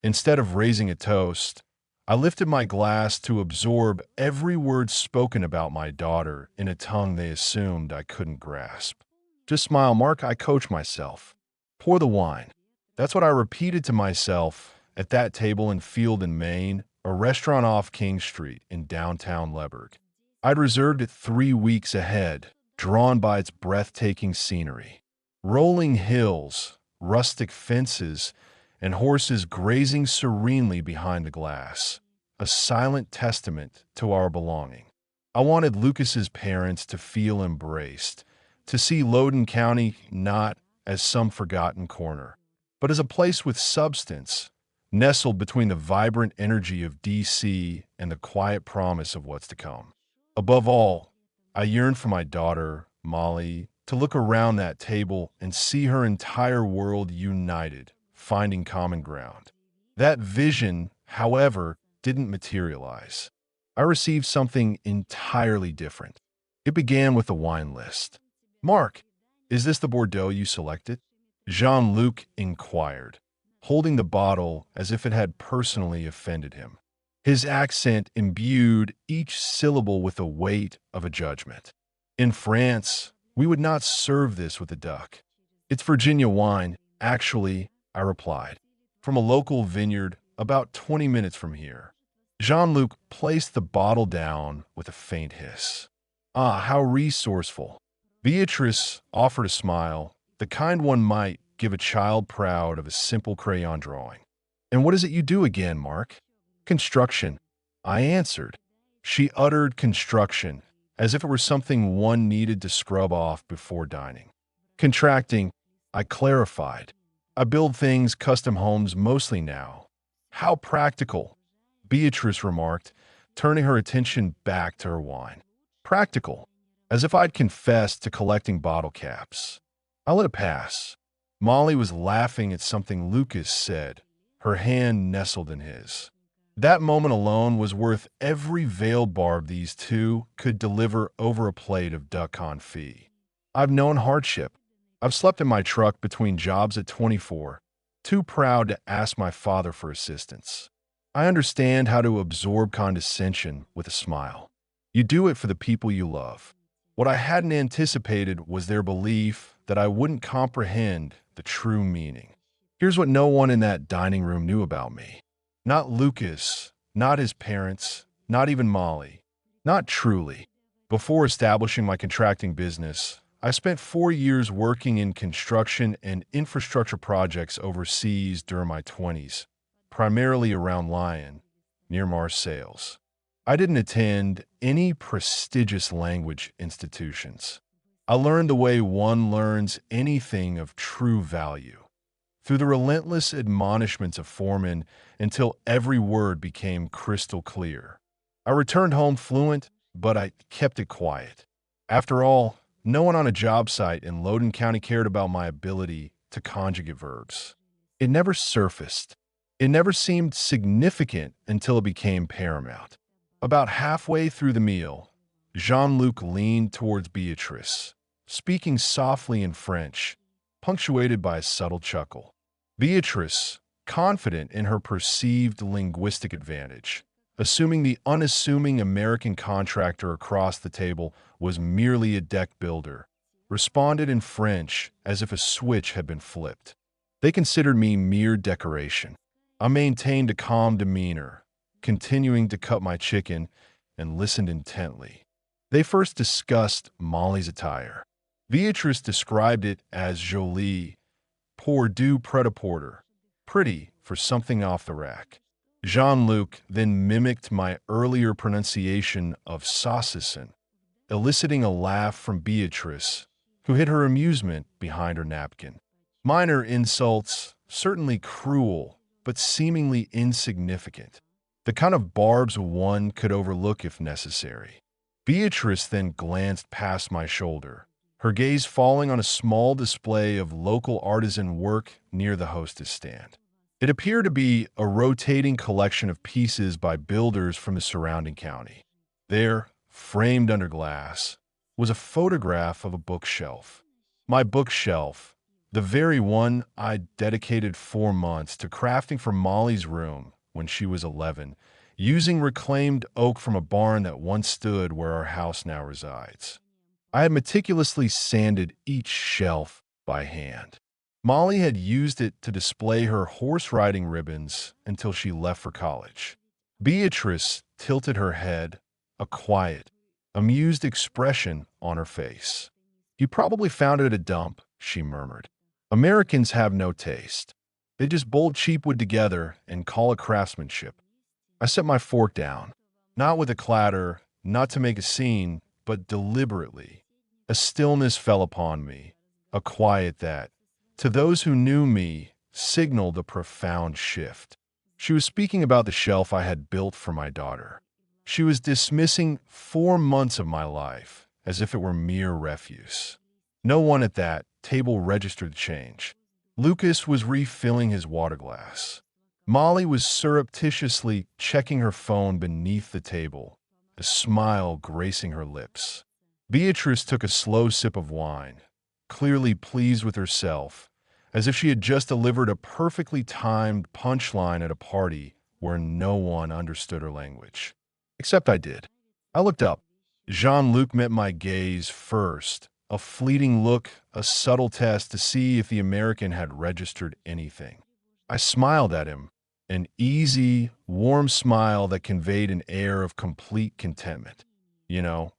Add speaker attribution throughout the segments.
Speaker 1: Instead of raising a toast, I lifted my glass to absorb every word spoken about my daughter in a tongue they assumed I couldn't grasp. Just smile, Mark, I coach myself. Pour the wine. That's what I repeated to myself at that table in Field and Maine, a restaurant off King Street in downtown Leberg. I'd reserved it 3 weeks ahead, drawn by its breathtaking scenery. Rolling hills, rustic fences, and horses grazing serenely behind the glass, a silent testament to our belonging. I wanted Lucas's parents to feel embraced, to see Loudoun County not as some forgotten corner, but as a place with substance, nestled between the vibrant energy of D.C. and the quiet promise of what's to come. Above all, I yearned for my daughter, Molly, to look around that table and see her entire world united, finding common ground. That vision, however, didn't materialize. I received something entirely different. It began with a wine list. Mark, is this the Bordeaux you selected? Jean-Luc inquired, holding the bottle as if it had personally offended him. His accent imbued each syllable with the weight of a judgment. In France, we would not serve this with a duck. It's Virginia wine, actually, I replied, from a local vineyard about 20 minutes from here. Jean-Luc placed the bottle down with a faint hiss. Ah, how resourceful. Beatrice offered a smile, the kind one might give a child proud of a simple crayon drawing. And what is it you do again, Mark? Construction, I answered. She uttered construction, as if it were something one needed to scrub off before dining. Contracting, I clarified. I build things, custom homes mostly now. How practical, Beatrice remarked, turning her attention back to her wine. Practical, as if I'd confessed to collecting bottle caps. I let it pass. Molly was laughing at something Lucas said, her hand nestled in his. That moment alone was worth every veiled barb these two could deliver over a plate of duck confit. I've known hardship. I've slept in my truck between jobs at 24, too proud to ask my father for assistance. I understand how to absorb condescension with a smile. You do it for the people you love. What I hadn't anticipated was their belief that I wouldn't comprehend the true meaning. Here's what no one in that dining room knew about me. Not Lucas, not his parents, not even Molly. Not truly. Before establishing my contracting business, I spent 4 years working in construction and infrastructure projects overseas during my 20s, primarily around Lyon, near Marseilles. I didn't attend any prestigious language institutions. I learned the way one learns anything of true value, through the relentless admonishments of foremen until every word became crystal clear. I returned home fluent, but I kept it quiet. After all, no one on a job site in Loudoun County cared about my ability to conjugate verbs. It never surfaced. It never seemed significant until it became paramount. About halfway through the meal, Jean-Luc leaned towards Beatrice, speaking softly in French, punctuated by a subtle chuckle. Beatrice, confident in her perceived linguistic advantage, assuming the unassuming American contractor across the table was merely a deck builder, responded in French as if a switch had been flipped. They considered me mere decoration. I maintained a calm demeanor, continuing to cut my chicken, and listened intently. They first discussed Molly's attire. Beatrice described it as jolie, pour du pret-à-porter, pretty for something off the rack. Jean-Luc then mimicked my earlier pronunciation of saucisson, eliciting a laugh from Beatrice, who hid her amusement behind her napkin. Minor insults, certainly cruel, but seemingly insignificant. The kind of barbs one could overlook if necessary. Beatrice then glanced past my shoulder, her gaze falling on a small display of local artisan work near the hostess stand. It appeared to be a rotating collection of pieces by builders from the surrounding county. There, framed under glass, was a photograph of a bookshelf. My bookshelf, The very one I dedicated 4 months to crafting for Molly's room when she was 11, using reclaimed oak from a barn that once stood where our house now resides. I had meticulously sanded each shelf by hand. Molly had used it to display her horse riding ribbons until she left for college. Beatrice tilted her head, a quiet, amused expression on her face. "You probably found it at a dump," she murmured. "Americans have no taste. They just bolt cheap wood together and call it craftsmanship." I set my fork down, not with a clatter, not to make a scene, but deliberately. A stillness fell upon me, a quiet that, to those who knew me, signaled a profound shift. She was speaking about the shelf I had built for my daughter. She was dismissing 4 months of my life as if it were mere refuse. No one at that table registered the change. Lucas was refilling his water glass. Molly was surreptitiously checking her phone beneath the table, a smile gracing her lips. Beatrice took a slow sip of wine, clearly pleased with herself, as if she had just delivered a perfectly timed punchline at a party where no one understood her language. Except I did. I looked up. Jean-Luc met my gaze first, a fleeting look, a subtle test to see if the American had registered anything. I smiled at him, an easy, warm smile that conveyed an air of complete contentment. You know,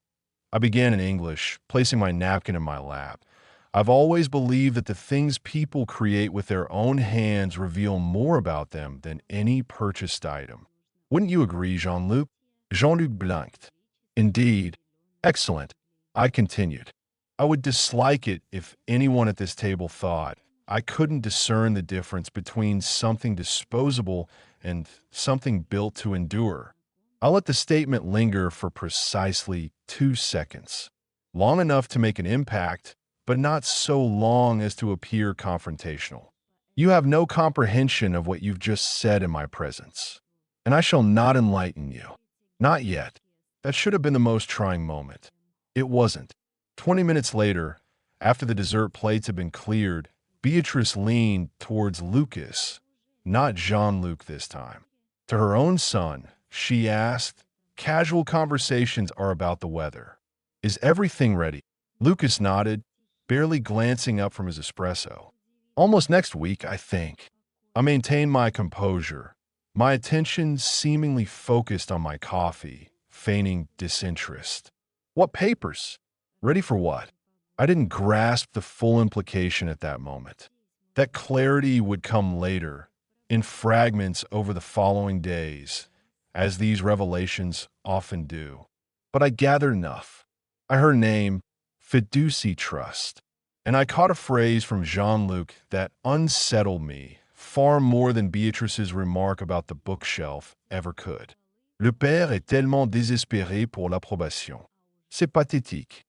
Speaker 1: I began in English, placing my napkin in my lap. I've always believed that the things people create with their own hands reveal more about them than any purchased item. Wouldn't you agree, Jean-Luc? Jean-Luc blinked. Indeed. Excellent. I continued. I would dislike it if anyone at this table thought I couldn't discern the difference between something disposable and something built to endure. I let the statement linger for precisely 2 seconds, long enough to make an impact, but not so long as to appear confrontational. "You have no comprehension of what you've just said in my presence, and I shall not enlighten you. Not yet." That should have been the most trying moment. It wasn't. 20 minutes later, after the dessert plates had been cleared, Beatrice leaned towards Lucas, not Jean-Luc this time. To her own son, she asked, "Casual conversations are about the weather. Is everything ready?" Lucas nodded, barely glancing up from his espresso. "Almost next week, I think." I maintained my composure, my attention seemingly focused on my coffee, feigning disinterest. "What papers? Ready for what?" I didn't grasp the full implication at that moment. That clarity would come later, in fragments over the following days, as these revelations often do. But I gathered enough. I heard a name, Fiducie Trust, and I caught a phrase from Jean-Luc that unsettled me far more than Beatrice's remark about the bookshelf ever could. "Le père est tellement désespéré pour l'approbation. C'est pathétique."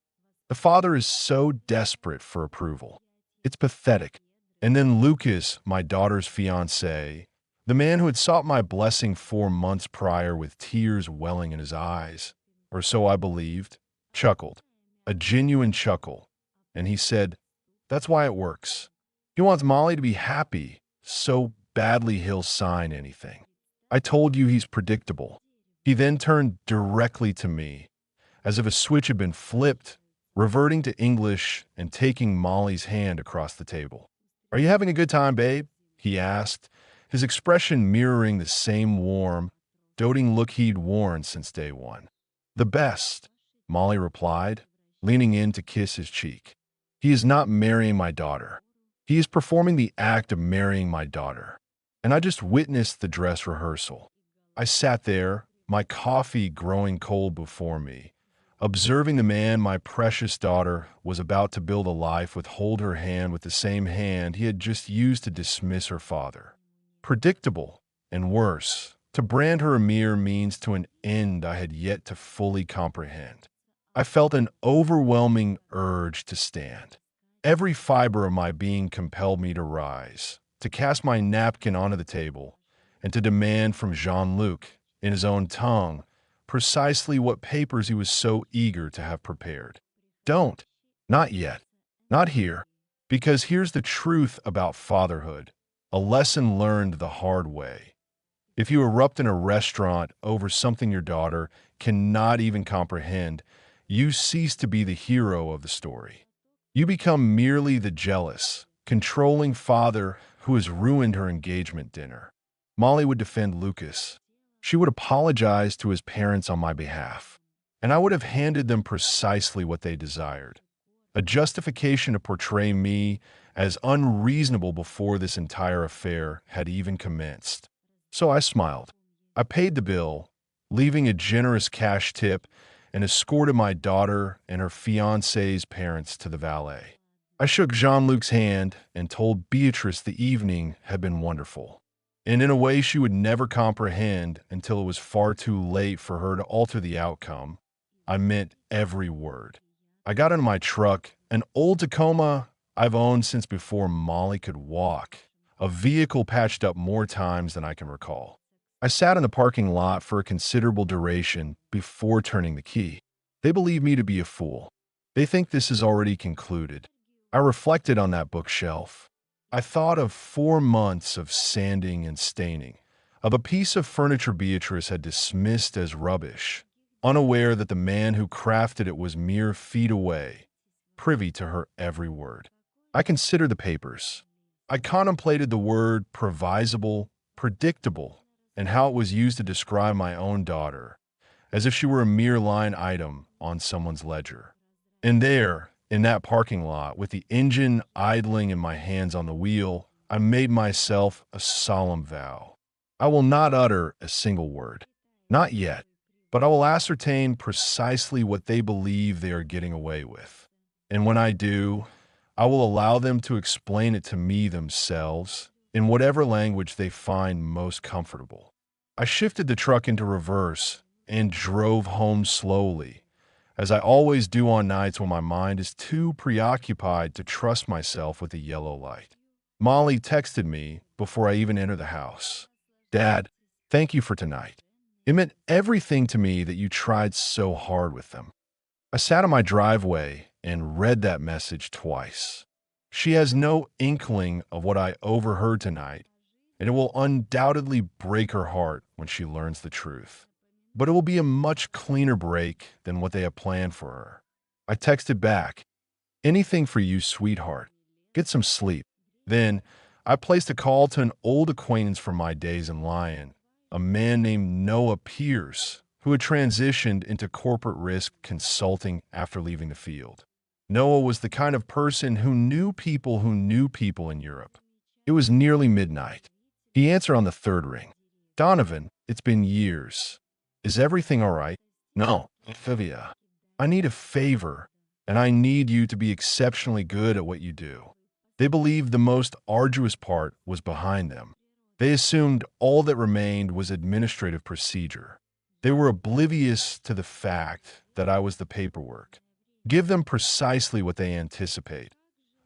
Speaker 1: The father is so desperate for approval. It's pathetic. And then Lucas, my daughter's fiancé, the man who had sought my blessing 4 months prior with tears welling in his eyes, or so I believed, chuckled. A genuine chuckle. And he said, "That's why it works. He wants Molly to be happy, so badly he'll sign anything. I told you he's predictable." He then turned directly to me, as if a switch had been flipped, reverting to English and taking Molly's hand across the table. "Are you having a good time, babe?" he asked, his expression mirroring the same warm, doting look he'd worn since day one. "The best," Molly replied, leaning in to kiss his cheek. "He is not marrying my daughter. He is performing the act of marrying my daughter." And I just witnessed the dress rehearsal. I sat there, my coffee growing cold before me, observing the man my precious daughter was about to build a life with hold her hand with the same hand he had just used to dismiss her father. Predictable, and worse, to brand her a mere means to an end I had yet to fully comprehend. I felt an overwhelming urge to stand. Every fiber of my being compelled me to rise, to cast my napkin onto the table, and to demand from Jean-Luc, in his own tongue, precisely what papers he was so eager to have prepared. "Don't. Not yet. Not here." Because here's the truth about fatherhood, a lesson learned the hard way. If you erupt in a restaurant over something your daughter cannot even comprehend, you cease to be the hero of the story. You become merely the jealous, controlling father who has ruined her engagement dinner. Molly would defend Lucas. She would apologize to his parents on my behalf, and I would have handed them precisely what they desired. A justification to portray me as unreasonable before this entire affair had even commenced. So I smiled. I paid the bill, leaving a generous cash tip, and escorted my daughter and her fiancé's parents to the valet. I shook Jean-Luc's hand and told Beatrice the evening had been wonderful, and in a way she would never comprehend until it was far too late for her to alter the outcome. I meant every word. I got into my truck, an old Tacoma I've owned since before Molly could walk, a vehicle patched up more times than I can recall. I sat in the parking lot for a considerable duration before turning the key. They believe me to be a fool. They think this is already concluded. I reflected on that bookshelf. I thought of 4 months of sanding and staining, of a piece of furniture Beatrice had dismissed as rubbish, unaware that the man who crafted it was mere feet away, privy to her every word. I considered the papers. I contemplated the word provisable, predictable, and how it was used to describe my own daughter, as if she were a mere line item on someone's ledger. And there, in that parking lot, with the engine idling and my hands on the wheel, I made myself a solemn vow. I will not utter a single word. Not yet. But I will ascertain precisely what they believe they are getting away with. And when I do, I will allow them to explain it to me themselves in whatever language they find most comfortable. I shifted the truck into reverse and drove home slowly, as I always do on nights when my mind is too preoccupied to trust myself with a yellow light. Molly texted me before I even entered the house. "Dad, thank you for tonight. It meant everything to me that you tried so hard with them." I sat in my driveway and read that message twice. She has no inkling of what I overheard tonight, and it will undoubtedly break her heart when she learns the truth. But it will be a much cleaner break than what they have planned for her. I texted back, "Anything for you, sweetheart. Get some sleep." Then I placed a call to an old acquaintance from my days in Lyon, a man named Noah Pierce, who had transitioned into corporate risk consulting after leaving the field. Noah was the kind of person who knew people in Europe. It was nearly midnight. He answered on the third ring. "Donovan, it's been years. Is everything all right?" "No, Fivia. I need a favor, and I need you to be exceptionally good at what you do." They believed the most arduous part was behind them. They assumed all that remained was administrative procedure. They were oblivious to the fact that I was the paperwork. Give them precisely what they anticipate: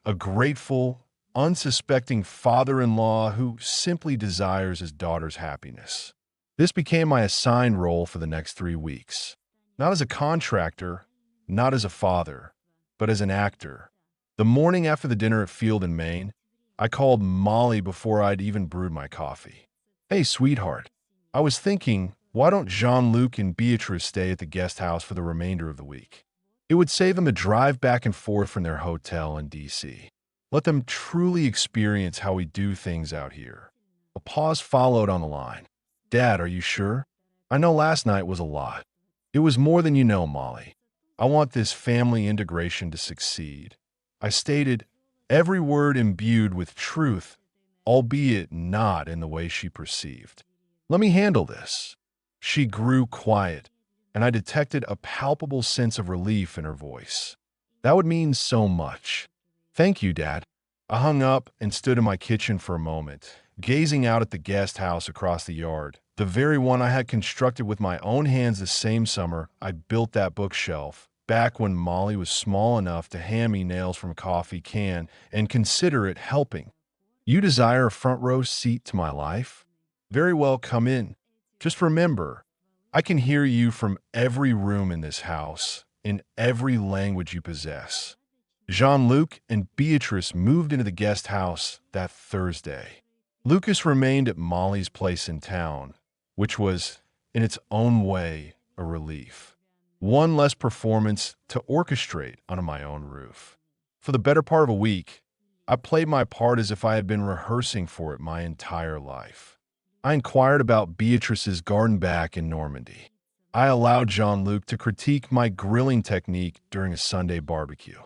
Speaker 1: a grateful, unsuspecting father-in-law who simply desires his daughter's happiness. This became my assigned role for the next 3 weeks. Not as a contractor, not as a father, but as an actor. The morning after the dinner at Field and Main, I called Molly before I'd even brewed my coffee. "Hey, sweetheart, I was thinking, why don't Jean-Luc and Beatrice stay at the guest house for the remainder of the week? It would save them a drive back and forth from their hotel in D.C. Let them truly experience how we do things out here." A pause followed on the line. "Dad, are you sure? I know last night was a lot." "It was more than you know, Molly. I want this family integration to succeed." I stated, every word imbued with truth, albeit not in the way she perceived. "Let me handle this." She grew quiet, and I detected a palpable sense of relief in her voice. That would mean so much. "Thank you, Dad." I hung up and stood in my kitchen for a moment, gazing out at the guest house across the yard, the very one I had constructed with my own hands the same summer I built that bookshelf, back when Molly was small enough to hand me nails from a coffee can and consider it helping. "You desire a front row seat to my life? Very well, come in. Just remember, I can hear you from every room in this house, in every language you possess." Jean-Luc and Beatrice moved into the guest house that Thursday. Lucas remained at Molly's place in town, which was, in its own way, a relief. One less performance to orchestrate under my own roof. For the better part of a week, I played my part as if I had been rehearsing for it my entire life. I inquired about Beatrice's garden back in Normandy. I allowed Jean-Luc to critique my grilling technique during a Sunday barbecue.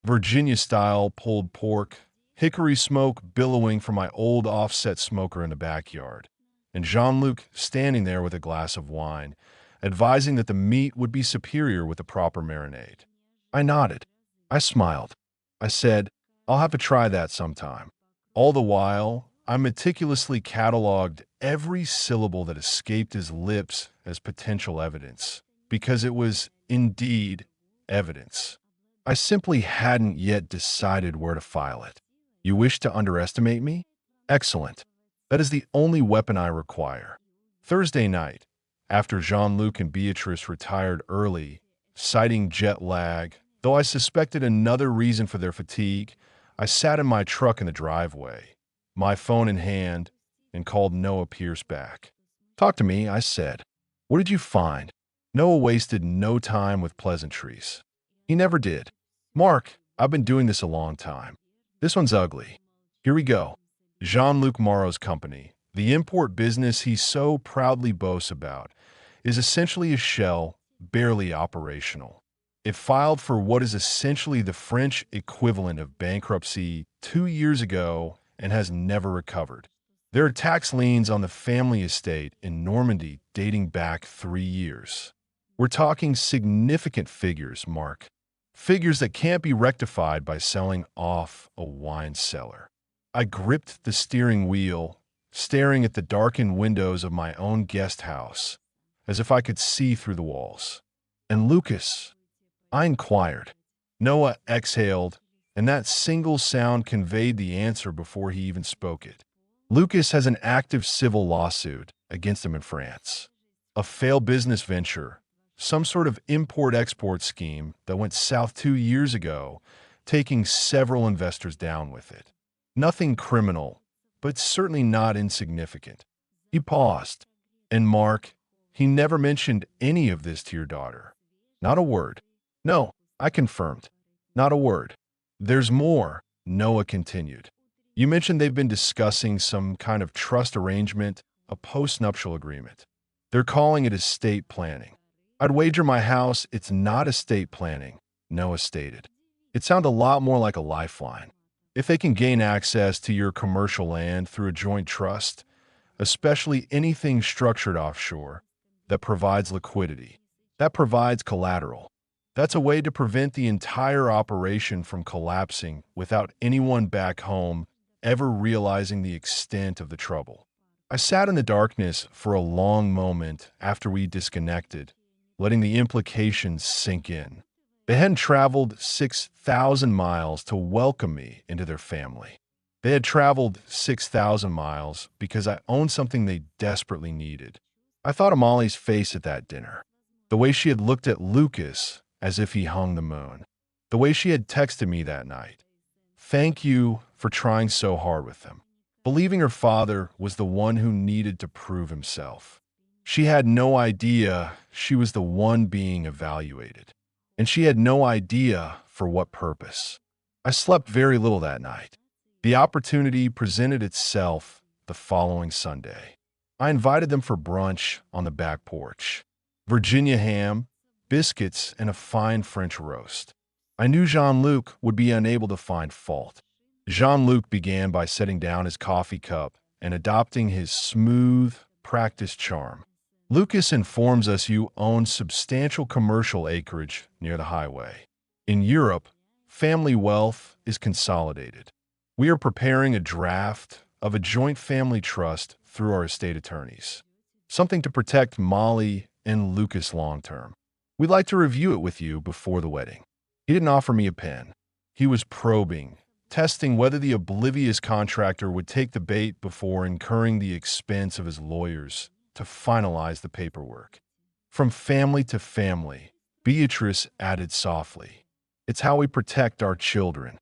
Speaker 1: Virginia-style pulled pork, hickory smoke billowing from my old offset smoker in the backyard, and Jean-Luc standing there with a glass of wine, advising that the meat would be superior with the proper marinade. I nodded. I smiled. I said, I'll have to try that sometime. All the while, I meticulously cataloged every syllable that escaped his lips as potential evidence, because it was, indeed, evidence. I simply hadn't yet decided where to file it. You wish to underestimate me? Excellent. That is the only weapon I require. Thursday night, after Jean-Luc and Beatrice retired early, citing jet lag, though I suspected another reason for their fatigue, I sat in my truck in the driveway, my phone in hand, and called Noah Pierce back. Talk to me, I said. What did you find? Noah wasted no time with pleasantries. He never did. Mark, I've been doing this a long time. This one's ugly. Here we go. Jean-Luc Moreau's company, the import business he so proudly boasts about, is essentially a shell, barely operational. It filed for what is essentially the French equivalent of bankruptcy 2 years ago and has never recovered. There are tax liens on the family estate in Normandy dating back 3 years. We're talking significant figures, Mark. Figures that can't be rectified by selling off a wine cellar. I gripped the steering wheel, staring at the darkened windows of my own guest house, as if I could see through the walls. And Lucas? I inquired. Noah exhaled, and that single sound conveyed the answer before he even spoke it. Lucas has an active civil lawsuit against him in France. A failed business venture, some sort of import-export scheme that went south 2 years ago, taking several investors down with it. Nothing criminal, but certainly not insignificant. He paused. And Mark, he never mentioned any of this to your daughter. Not a word. No, I confirmed. Not a word. There's more, Noah continued. You mentioned they've been discussing some kind of trust arrangement, a post-nuptial agreement. They're calling it estate planning. I'd wager my house it's not estate planning, Noah stated. It sounded a lot more like a lifeline. If they can gain access to your commercial land through a joint trust, especially anything structured offshore, that provides liquidity, that provides collateral, that's a way to prevent the entire operation from collapsing without anyone back home ever realizing the extent of the trouble. I sat in the darkness for a long moment after we disconnected, letting the implications sink in. They hadn't traveled 6,000 miles to welcome me into their family. They had traveled 6,000 miles because I owned something they desperately needed. I thought of Molly's face at that dinner, the way she had looked at Lucas as if he hung the moon, the way she had texted me that night. Thank you for trying so hard with them. Believing her father was the one who needed to prove himself. She had no idea she was the one being evaluated, and she had no idea for what purpose. I slept very little that night. The opportunity presented itself the following Sunday. I invited them for brunch on the back porch. Virginia ham, biscuits, and a fine French roast. I knew Jean-Luc would be unable to find fault. Jean-Luc began by setting down his coffee cup and adopting his smooth, practiced charm. Lucas informs us you own substantial commercial acreage near the highway. In Europe, family wealth is consolidated. We are preparing a draft of a joint family trust through our estate attorneys. Something to protect Molly and Lucas long-term. We'd like to review it with you before the wedding. He didn't offer me a pen. He was probing, testing whether the oblivious contractor would take the bait before incurring the expense of his lawyers to finalize the paperwork. From family to family, Beatrice added softly. It's how we protect our children.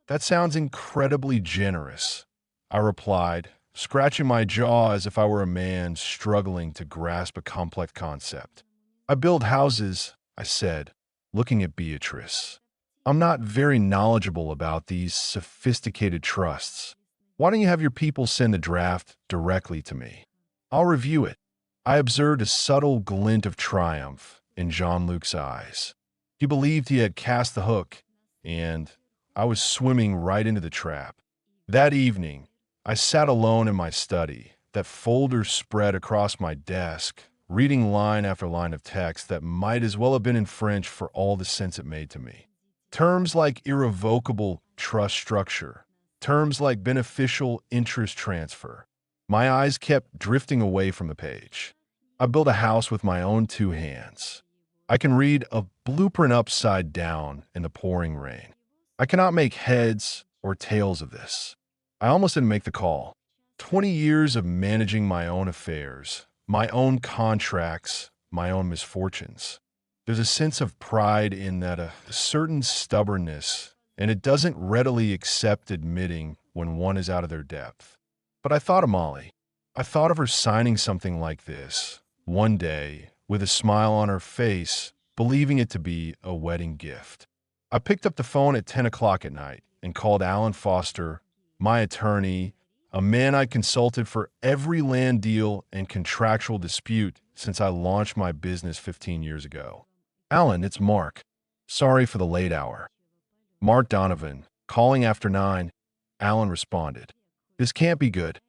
Speaker 1: That sounds incredibly generous, I replied, scratching my jaw as if I were a man struggling to grasp a complex concept. I build houses, I said, looking at Beatrice. I'm not very knowledgeable about these sophisticated trusts. Why don't you have your people send the draft directly to me? I'll review it. I observed a subtle glint of triumph in Jean-Luc's eyes. He believed he had cast the hook, and I was swimming right into the trap. That evening, I sat alone in my study, that folder spread across my desk, reading line after line of text that might as well have been in French for all the sense it made to me. Terms like irrevocable trust structure, terms like beneficial interest transfer. My eyes kept drifting away from the page. I built a house with my own two hands. I can read a blueprint upside down in the pouring rain. I cannot make heads or tails of this. I almost didn't make the call. 20 years of managing my own affairs, my own contracts, my own misfortunes. There's a sense of pride in that, a certain stubbornness, and it doesn't readily accept admitting when one is out of their depth. But I thought of Molly. I thought of her signing something like this, one day, with a smile on her face, believing it to be a wedding gift. I picked up the phone at 10 o'clock at night and called Alan Foster, my attorney, a man I consulted for every land deal and contractual dispute since I launched my business 15 years ago. Alan, it's Mark. Sorry for the late hour. Mark Donovan, calling after 9, Alan responded. This can't be good.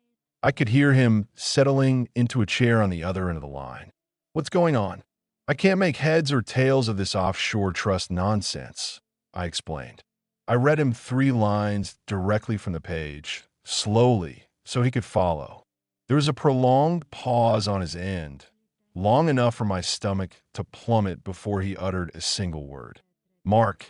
Speaker 1: I could hear him settling into a chair on the other end of the line. What's going on? I can't make heads or tails of this offshore trust nonsense, I explained. I read him 3 lines directly from the page, slowly, so he could follow. There was a prolonged pause on his end, long enough for my stomach to plummet before he uttered a single word. Mark,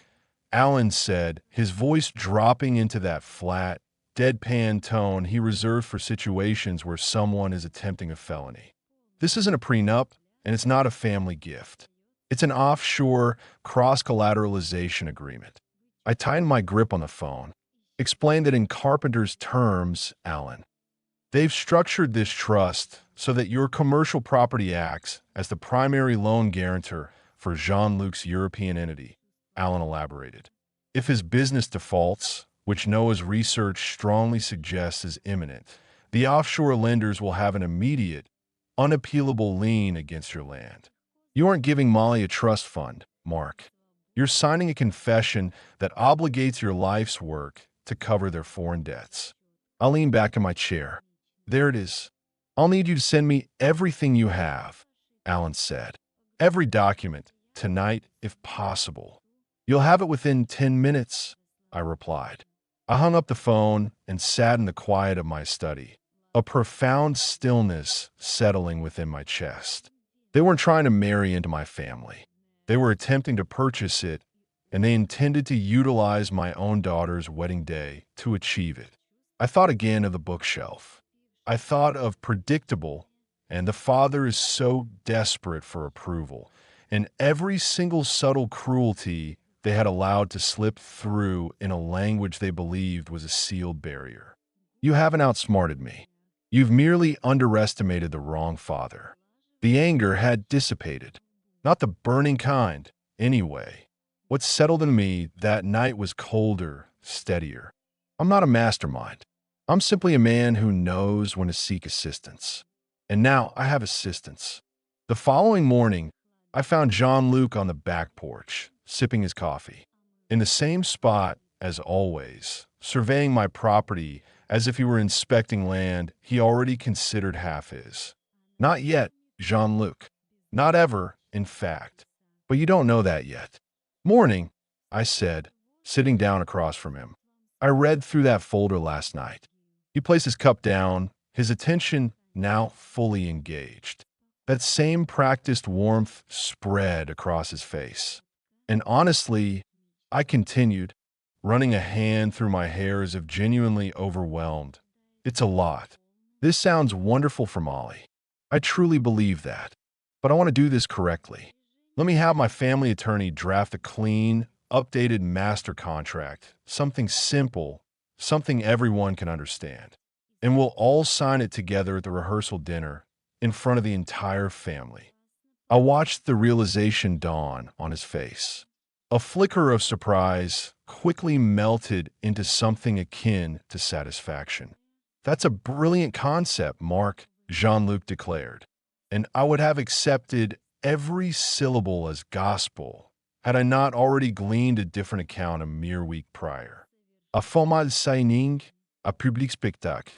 Speaker 1: Alan said, his voice dropping into that flat, deadpan tone he reserved for situations where someone is attempting a felony. This isn't a prenup, and it's not a family gift. It's an offshore cross-collateralization agreement. I tightened my grip on the phone, explained that in Carpenter's terms, Alan, they've structured this trust so that your commercial property acts as the primary loan guarantor for Jean-Luc's European entity, Alan elaborated. If his business defaults, which Noah's research strongly suggests is imminent, the offshore lenders will have an immediate, unappealable lien against your land. You aren't giving Molly a trust fund, Mark. You're signing a confession that obligates your life's work to cover their foreign debts. I leaned back in my chair. There it is. I'll need you to send me everything you have, Alan said. Every document, tonight if possible. You'll have it within 10 minutes, I replied. I hung up the phone and sat in the quiet of my study, a profound stillness settling within my chest. They weren't trying to marry into my family. They were attempting to purchase it, and they intended to utilize my own daughter's wedding day to achieve it. I thought again of the bookshelf. I thought of predictable, and the father is so desperate for approval, and every single subtle cruelty they had allowed to slip through in a language they believed was a sealed barrier. You haven't outsmarted me. You've merely underestimated the wrong father. The anger had dissipated. Not the burning kind, anyway. What settled in me that night was colder, steadier. I'm not a mastermind. I'm simply a man who knows when to seek assistance. And now I have assistance. The following morning, I found Jean-Luc on the back porch, sipping his coffee. In the same spot as always, surveying my property as if he were inspecting land he already considered half his. Not yet, Jean-Luc. Not ever, in fact. But you don't know that yet. Morning, I said, sitting down across from him. I read through that folder last night. He placed his cup down, his attention now fully engaged. That same practiced warmth spread across his face. And honestly, I continued, running a hand through my hair as if genuinely overwhelmed. It's a lot. This sounds wonderful for Molly. I truly believe that. But I want to do this correctly. Let me have my family attorney draft a clean, updated master contract, something simple, something everyone can understand. And we'll all sign it together at the rehearsal dinner in front of the entire family. I watched the realization dawn on his face. A flicker of surprise quickly melted into something akin to satisfaction. That's a brilliant concept, Mark, Jean-Luc declared, and I would have accepted every syllable as gospel had I not already gleaned a different account a mere week prior. A formal signing, a public spectacle.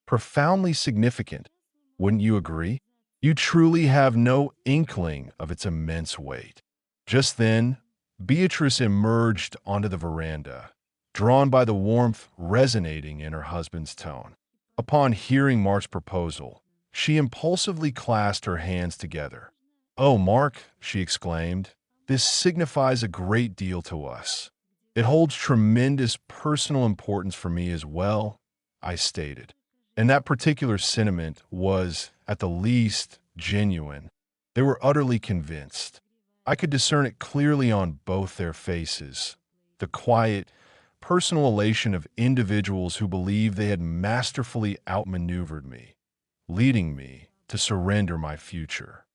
Speaker 1: Profoundly significant, wouldn't you agree? You truly have no inkling of its immense weight. Just then, Beatrice emerged onto the veranda, drawn by the warmth resonating in her husband's tone. Upon hearing Mark's proposal, she impulsively clasped her hands together. "Oh, Mark," she exclaimed, "this signifies a great deal to us. It holds tremendous personal importance for me as well," I stated. And that particular sentiment was, at the least, genuine. They were utterly convinced. I could discern it clearly on both their faces. The quiet, personal elation of individuals who believed they had masterfully outmaneuvered me, leading me to surrender my future.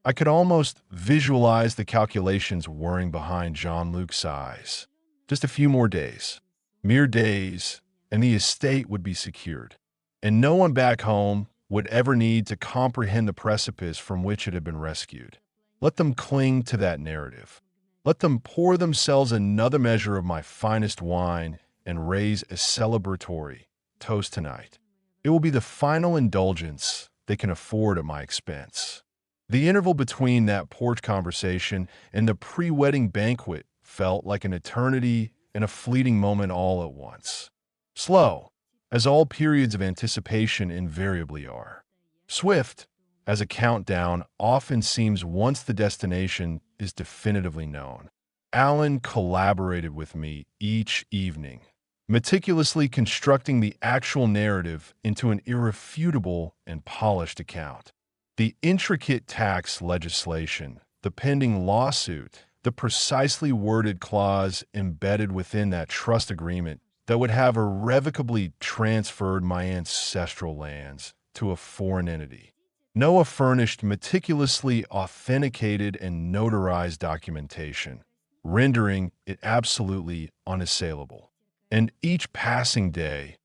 Speaker 1: I could almost visualize the calculations whirring behind Jean-Luc's eyes. Just a few more days, mere days, and the estate would be secured. And no one back home would ever need to comprehend the precipice from which it had been rescued. Let them cling to that narrative. Let them pour themselves another measure of my finest wine and raise a celebratory toast tonight. It will be the final indulgence they can afford at my expense. The interval between that porch conversation and the pre-wedding banquet felt like an eternity and a fleeting moment all at once. Slow, as all periods of anticipation invariably are. Swift, as a countdown often seems once the destination is definitively known. Alan collaborated with me each evening, meticulously constructing the actual narrative into an irrefutable and polished account. The intricate tax legislation, the pending lawsuit, the precisely worded clause embedded within that trust agreement that would have irrevocably transferred my ancestral lands to a foreign entity. Noah furnished meticulously authenticated and notarized documentation, rendering it absolutely unassailable. And each passing day,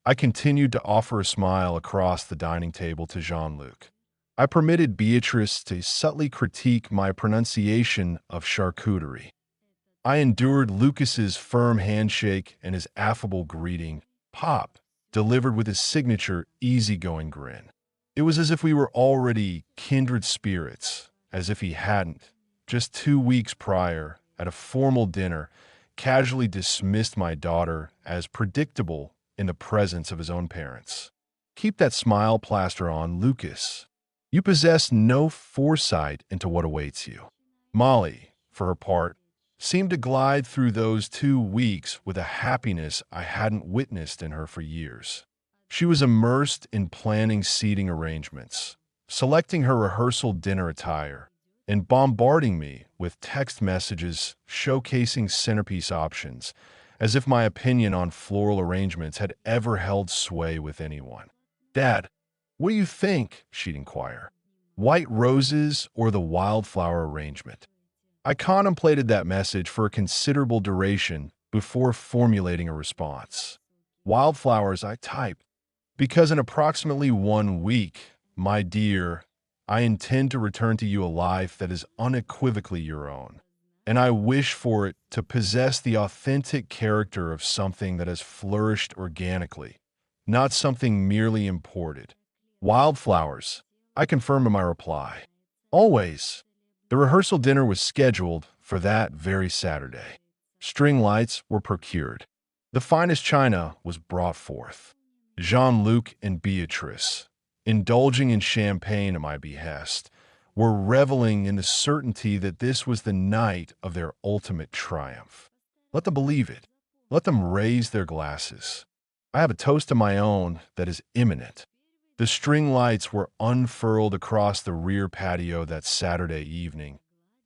Speaker 1: I continued to offer a smile across the dining table to Jean-Luc. I permitted Beatrice to subtly critique my pronunciation of charcuterie. I endured Lucas's firm handshake and his affable greeting, "Pop," delivered with his signature easygoing grin. It was as if we were already kindred spirits, as if he hadn't, just 2 weeks prior, at a formal dinner, casually dismissed my daughter as predictable in the presence of his own parents. Keep that smile plaster on, Lucas. You possess no foresight into what awaits you. Molly, for her part, seemed to glide through those 2 weeks with a happiness I hadn't witnessed in her for years. She was immersed in planning seating arrangements, selecting her rehearsal dinner attire, and bombarding me with text messages showcasing centerpiece options, as if my opinion on floral arrangements had ever held sway with anyone. "Dad, what do you think?" she'd inquire. "White roses or the wildflower arrangement?" I contemplated that message for a considerable duration before formulating a response. "Wildflowers," I typed, "because in approximately 1 week, my dear, I intend to return to you a life that is unequivocally your own, and I wish for it to possess the authentic character of something that has flourished organically, not something merely imported. Wildflowers," I confirmed in my reply. "Always." The rehearsal dinner was scheduled for that very Saturday. String lights were procured. The finest china was brought forth. Jean-Luc and Beatrice, indulging in champagne at my behest, were reveling in the certainty that this was the night of their ultimate triumph. Let them believe it. Let them raise their glasses. I have a toast of my own that is imminent. The string lights were unfurled across the rear patio that Saturday evening.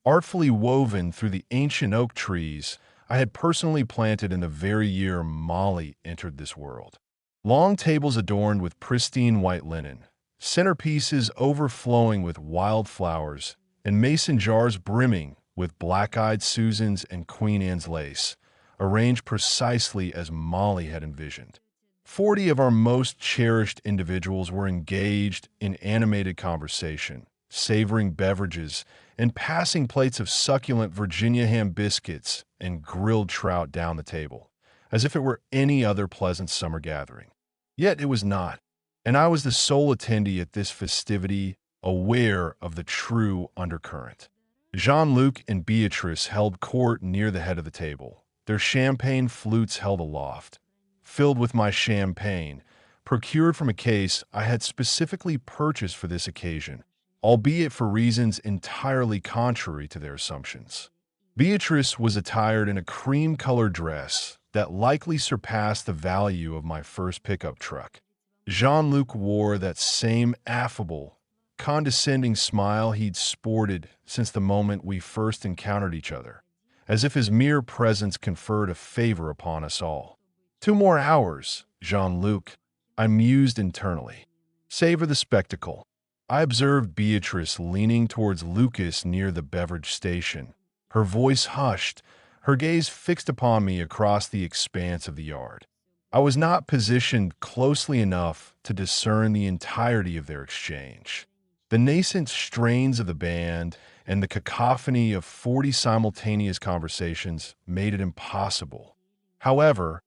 Speaker 1: Artfully woven through the ancient oak trees I had personally planted in the very year Molly entered this world. Long tables adorned with pristine white linen, centerpieces overflowing with wildflowers, and mason jars brimming with black-eyed Susans and Queen Anne's lace, arranged precisely as Molly had envisioned. 40 of our most cherished individuals were engaged in animated conversation, savoring beverages, and passing plates of succulent Virginia ham biscuits and grilled trout down the table, as if it were any other pleasant summer gathering. Yet it was not, and I was the sole attendee at this festivity, aware of the true undercurrent. Jean-Luc and Beatrice held court near the head of the table, their champagne flutes held aloft, filled with my champagne, procured from a case I had specifically purchased for this occasion, albeit for reasons entirely contrary to their assumptions. Beatrice was attired in a cream-colored dress that likely surpassed the value of my first pickup truck. Jean-Luc wore that same affable, condescending smile he'd sported since the moment we first encountered each other, as if his mere presence conferred a favor upon us all. 2 more hours, Jean-Luc, I mused internally. Savor the spectacle. I observed Beatrice leaning towards Lucas near the beverage station, her voice hushed, her gaze fixed upon me across the expanse of the yard. I was not positioned closely enough to discern the entirety of their exchange. The nascent strains of the band and the cacophony of 40 simultaneous conversations made it impossible. However,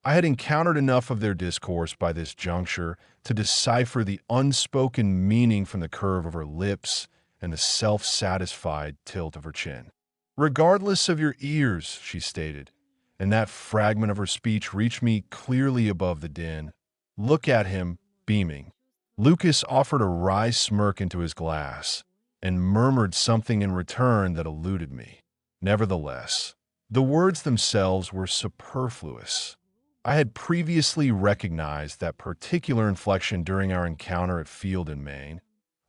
Speaker 1: I had encountered enough of their discourse by this juncture to decipher the unspoken meaning from the curve of her lips and the self-satisfied tilt of her chin. "Regardless of your ears," she stated, and that fragment of her speech reached me clearly above the din. "Look at him, beaming." Lucas offered a wry smirk into his glass and murmured something in return that eluded me. Nevertheless, the words themselves were superfluous. I had previously recognized that particular inflection during our encounter at Field and Main,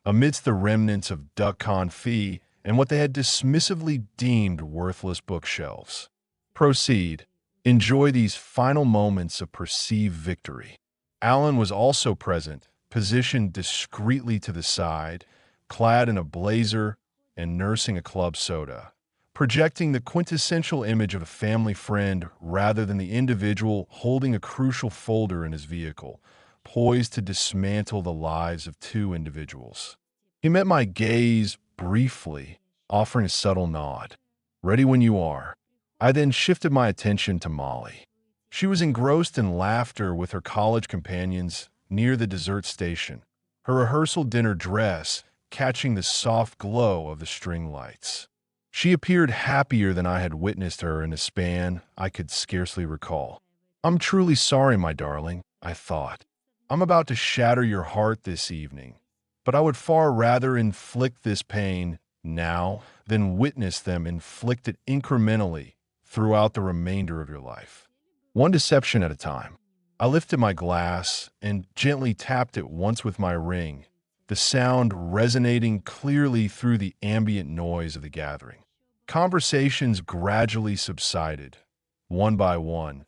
Speaker 1: amidst the remnants of duck confit and what they had dismissively deemed worthless bookshelves. Proceed. Enjoy these final moments of perceived victory. Alan was also present, positioned discreetly to the side, clad in a blazer and nursing a club soda, projecting the quintessential image of a family friend rather than the individual holding a crucial folder in his vehicle, poised to dismantle the lives of 2 individuals. He met my gaze briefly, offering a subtle nod. "Ready when you are." I then shifted my attention to Molly. She was engrossed in laughter with her college companions near the dessert station, her rehearsal dinner dress catching the soft glow of the string lights. She appeared happier than I had witnessed her in a span I could scarcely recall. "I'm truly sorry, my darling," I thought. "I'm about to shatter your heart this evening, but I would far rather inflict this pain now than witness them inflicted incrementally throughout the remainder of your life. One deception at a time." I lifted my glass and gently tapped it once with my ring, the sound resonating clearly through the ambient noise of the gathering. Conversations gradually subsided, one by one,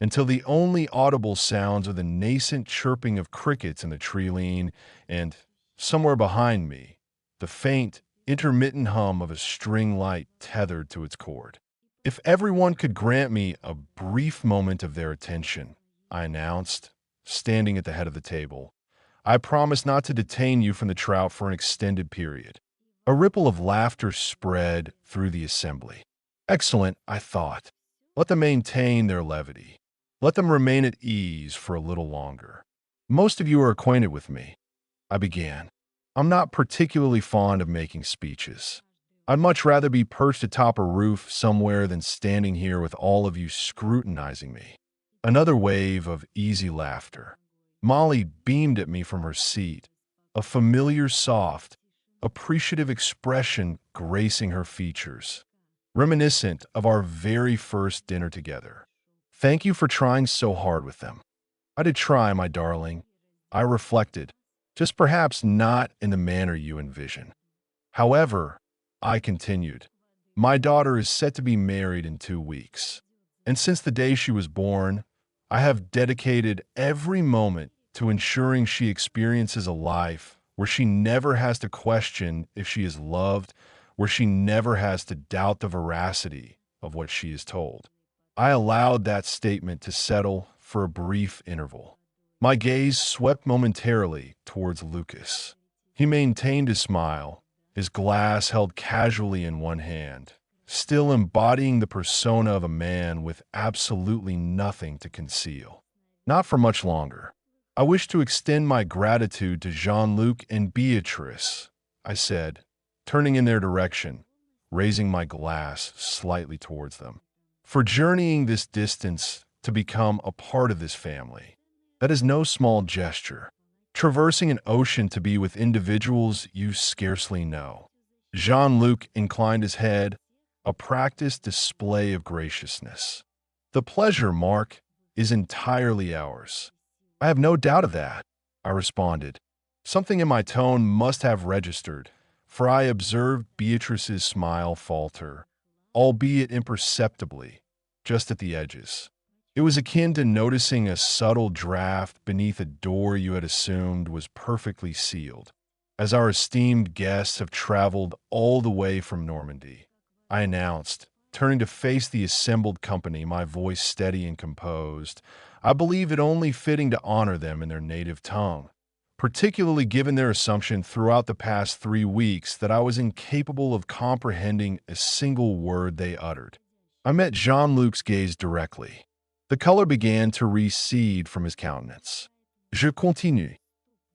Speaker 1: until the only audible sounds are the nascent chirping of crickets in the tree-line and, somewhere behind me, the faint, intermittent hum of a string light tethered to its cord. "If everyone could grant me a brief moment of their attention," I announced, standing at the head of the table, "I promise not to detain you from the trout for an extended period." A ripple of laughter spread through the assembly. Excellent, I thought. Let them maintain their levity. Let them remain at ease for a little longer. "Most of you are acquainted with me," I began. "I'm not particularly fond of making speeches. I'd much rather be perched atop a roof somewhere than standing here with all of you scrutinizing me." Another wave of easy laughter. Molly beamed at me from her seat, a familiar, soft, appreciative expression gracing her features, reminiscent of our very first dinner together. "Thank you for trying so hard with them." "I did try, my darling," I reflected, "just perhaps not in the manner you envision." "However," I continued, My daughter is set to be married in 2 weeks. And since the day she was born, I have dedicated every moment to ensuring she experiences a life where she never has to question if she is loved, where she never has to doubt the veracity of what she is told. I allowed that statement to settle for a brief interval. My gaze swept momentarily towards Lucas. He maintained his smile, his glass held casually in one hand, still embodying the persona of a man with absolutely nothing to conceal. Not for much longer. I wish to extend my gratitude to Jean-Luc and Beatrice, I said, turning in their direction, raising my glass slightly towards them, for journeying this distance to become a part of this family. That is no small gesture. Traversing an ocean to be with individuals you scarcely know. Jean-Luc inclined his head, a practiced display of graciousness. The pleasure, Mark, is entirely ours. I have no doubt of that, I responded. Something in my tone must have registered, for I observed Beatrice's smile falter, albeit imperceptibly, just at the edges. It was akin to noticing a subtle draft beneath a door you had assumed was perfectly sealed. As our esteemed guests have traveled all the way from Normandy, I announced, turning to face the assembled company, my voice steady and composed, I believe it only fitting to honor them in their native tongue, particularly given their assumption throughout the past 3 weeks that I was incapable of comprehending a single word they uttered. I met Jean-Luc's gaze directly. The color began to recede from his countenance. Je continue.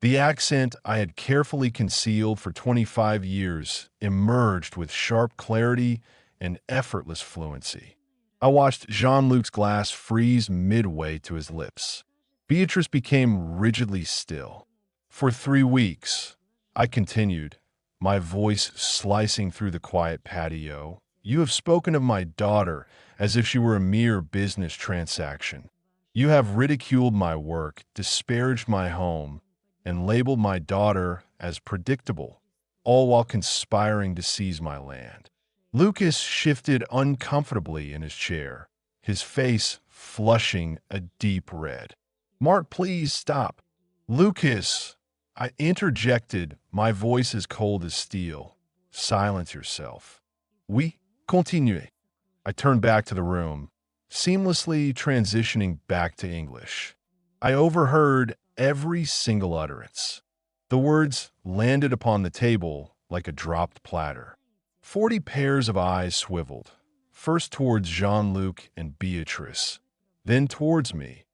Speaker 1: The accent I had carefully concealed for 25 years emerged with sharp clarity and effortless fluency. I watched Jean-Luc's glass freeze midway to his lips. Beatrice became rigidly still. For 3 weeks, I continued, my voice slicing through the quiet patio, you have spoken of my daughter as if she were a mere business transaction. You have ridiculed my work, disparaged my home, and labeled my daughter as predictable, all while conspiring to seize my land. Lucas shifted uncomfortably in his chair, his face flushing a deep red. Mark, please stop. Lucas, I interjected, my voice as cold as steel. Silence yourself. Oui, continuez. I turned back to the room, seamlessly transitioning back to English. I overheard every single utterance. The words landed upon the table like a dropped platter. 40 pairs of eyes swiveled, first towards Jean-Luc and Beatrice, then towards me,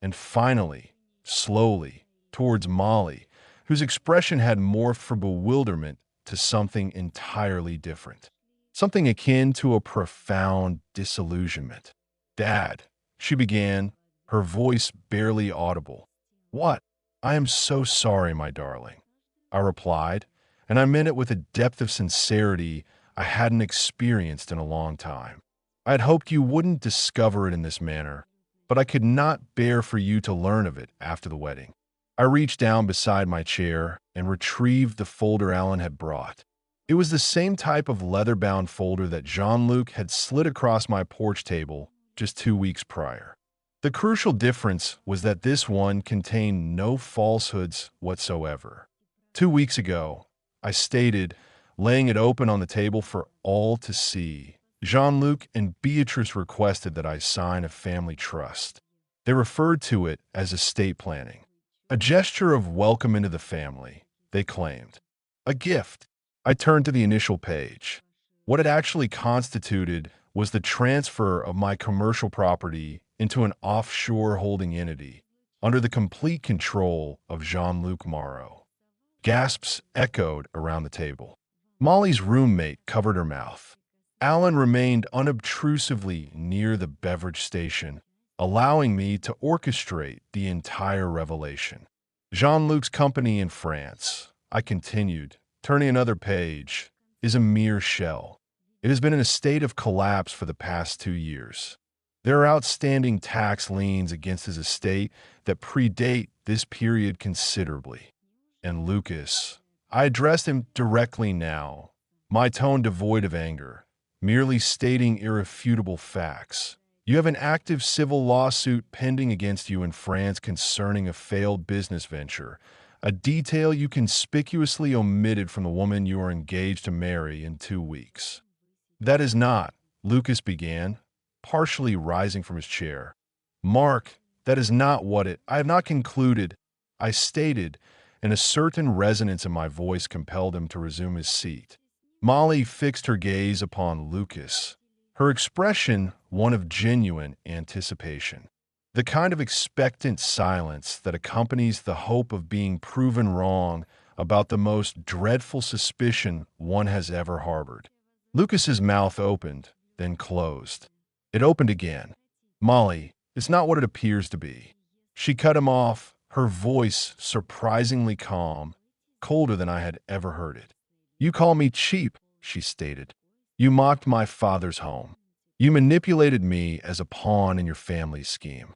Speaker 1: and finally, slowly, towards Molly, whose expression had morphed from bewilderment to something entirely different. Something akin to a profound disillusionment. Dad, she began, her voice barely audible. What? I am so sorry, my darling, I replied, and I meant it with a depth of sincerity I hadn't experienced in a long time. I had hoped you wouldn't discover it in this manner, but I could not bear for you to learn of it after the wedding. I reached down beside my chair and retrieved the folder Alan had brought. It was the same type of leather-bound folder that Jean-Luc had slid across my porch table just 2 weeks prior. The crucial difference was that this one contained no falsehoods whatsoever. 2 weeks ago, I stated, laying it open on the table for all to see, Jean-Luc and Beatrice requested that I sign a family trust. They referred to it as estate planning. A gesture of welcome into the family, they claimed. A gift. I turned to the initial page. What it actually constituted was the transfer of my commercial property into an offshore holding entity under the complete control of Jean-Luc Morrow. Gasps echoed around the table. Molly's roommate covered her mouth. Alan remained unobtrusively near the beverage station, allowing me to orchestrate the entire revelation. Jean-Luc's company in France, I continued, turning another page, is a mere shell. It has been in a state of collapse for the past 2 years. There are outstanding tax liens against his estate that predate this period considerably. And Lucas, I addressed him directly now, my tone devoid of anger, merely stating irrefutable facts. You have an active civil lawsuit pending against you in France concerning a failed business venture, a detail you conspicuously omitted from the woman you are engaged to marry in 2 weeks. That is not, Lucas began, partially rising from his chair. Mark, that is not what it— I have not concluded, I stated, and a certain resonance in my voice compelled him to resume his seat. Molly fixed her gaze upon Lucas, her expression one of genuine anticipation. The kind of expectant silence that accompanies the hope of being proven wrong about the most dreadful suspicion one has ever harbored. Lucas's mouth opened, then closed. It opened again. Molly, it's not what it appears to be. She cut him off, her voice surprisingly calm, colder than I had ever heard it. You call me cheap, she stated. You mocked my father's home. You manipulated me as a pawn in your family's scheme.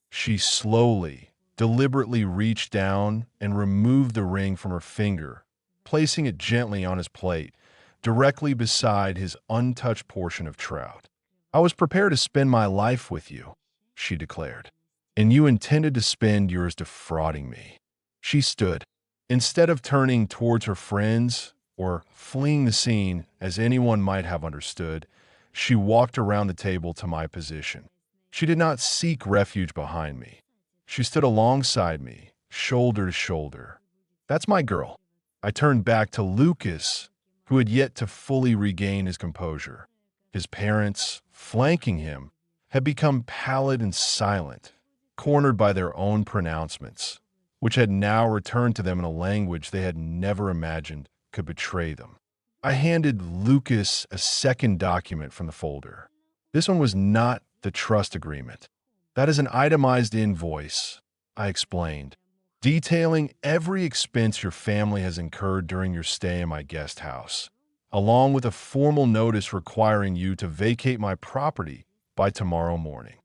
Speaker 1: She slowly, deliberately reached down and removed the ring from her finger, placing it gently on his plate, directly beside his untouched portion of trout. I was prepared to spend my life with you, she declared, and you intended to spend yours defrauding me. She stood. Instead of turning towards her friends or fleeing the scene as anyone might have understood, she walked around the table to my position. She did not seek refuge behind me. She stood alongside me, shoulder to shoulder. That's my girl. I turned back to Lucas, who had yet to fully regain his composure. His parents, flanking him, had become pallid and silent, cornered by their own pronouncements, which had now returned to them in a language they had never imagined could betray them. I handed Lucas a second document from the folder. This one was not the trust agreement. That is an itemized invoice, I explained, detailing every expense your family has incurred during your stay in my guest house, along with a formal notice requiring you to vacate my property by tomorrow morning.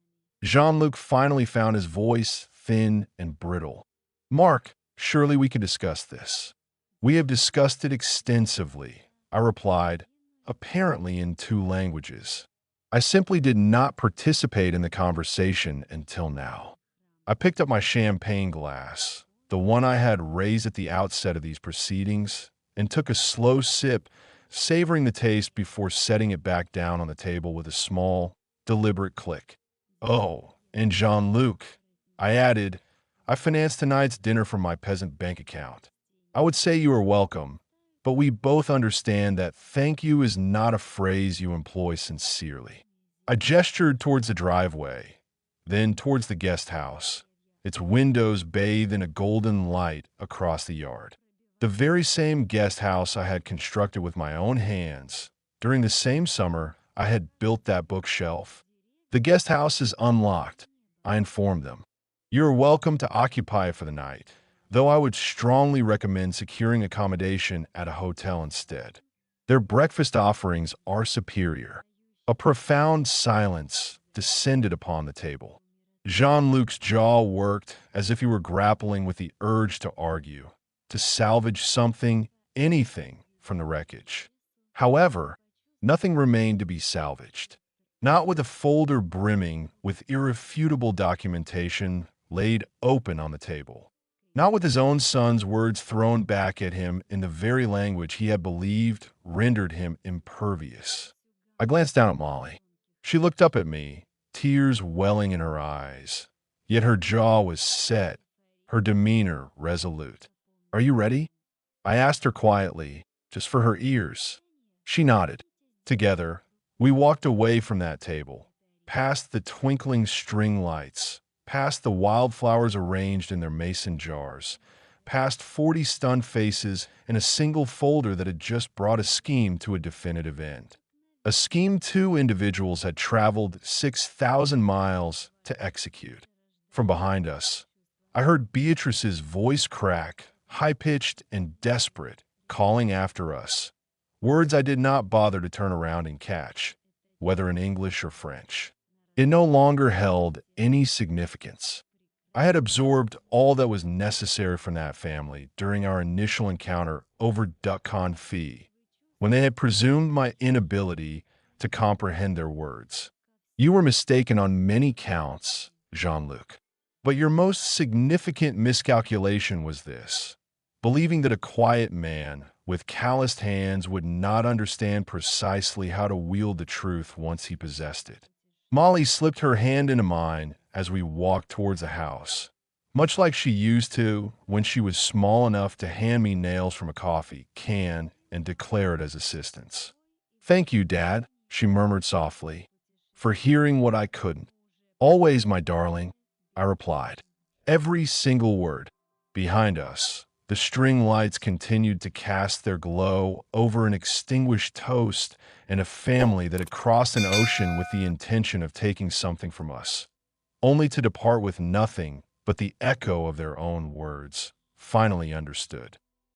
Speaker 1: Jean-Luc finally found his voice thin and brittle. Mark, surely we can discuss this. We have discussed it extensively, I replied, apparently in 2 languages. I simply did not participate in the conversation until now. I picked up my champagne glass, the one I had raised at the outset of these proceedings, and took a slow sip, savoring the taste before setting it back down on the table with a small, deliberate click. Oh, and Jean-Luc, I added, I financed tonight's dinner from my peasant bank account. I would say you are welcome, but we both understand that thank you is not a phrase you employ sincerely. I gestured towards the driveway, then towards the guest house, its windows bathed in a golden light across the yard. The very same guest house I had constructed with my own hands. During the same summer, I had built that bookshelf. The guest house is unlocked, I informed them. You are welcome to occupy it for the night, though I would strongly recommend securing accommodation at a hotel instead. Their breakfast offerings are superior. A profound silence descended upon the table. Jean-Luc's jaw worked as if he were grappling with the urge to argue, to salvage something, anything, from the wreckage. However, nothing remained to be salvaged. Not with a folder brimming with irrefutable documentation laid open on the table. Not with his own son's words thrown back at him in the very language he had believed rendered him impervious. I glanced down at Molly. She looked up at me, tears welling in her eyes. Yet her jaw was set, her demeanor resolute. Are you ready? I asked her quietly, just for her ears. She nodded. Together, we walked away from that table, past the twinkling string lights, past the wildflowers arranged in their mason jars, past 40 stunned faces and a single folder that had just brought a scheme to a definitive end. A scheme 2 individuals had traveled 6,000 miles to execute. From behind us, I heard Beatrice's voice crack, high-pitched and desperate, calling after us. Words I did not bother to turn around and catch, whether in English or French. It no longer held any significance. I had absorbed all that was necessary from that family during our initial encounter over duck confit, when they had presumed my inability to comprehend their words. You were mistaken on many counts, Jean-Luc. But your most significant miscalculation was this: believing that a quiet man with calloused hands would not understand precisely how to wield the truth once he possessed it. Molly slipped her hand into mine as we walked towards the house, much like she used to when she was small enough to hand me nails from a coffee can and declare it as assistance. "Thank you, Dad," she murmured softly, "for hearing what I couldn't." "Always, my darling," I replied. Every single word. Behind us, the string lights continued to cast their glow over an extinguished toast and a family that had crossed an ocean with the intention of taking something from us, only to depart with nothing but the echo of their own words, finally understood.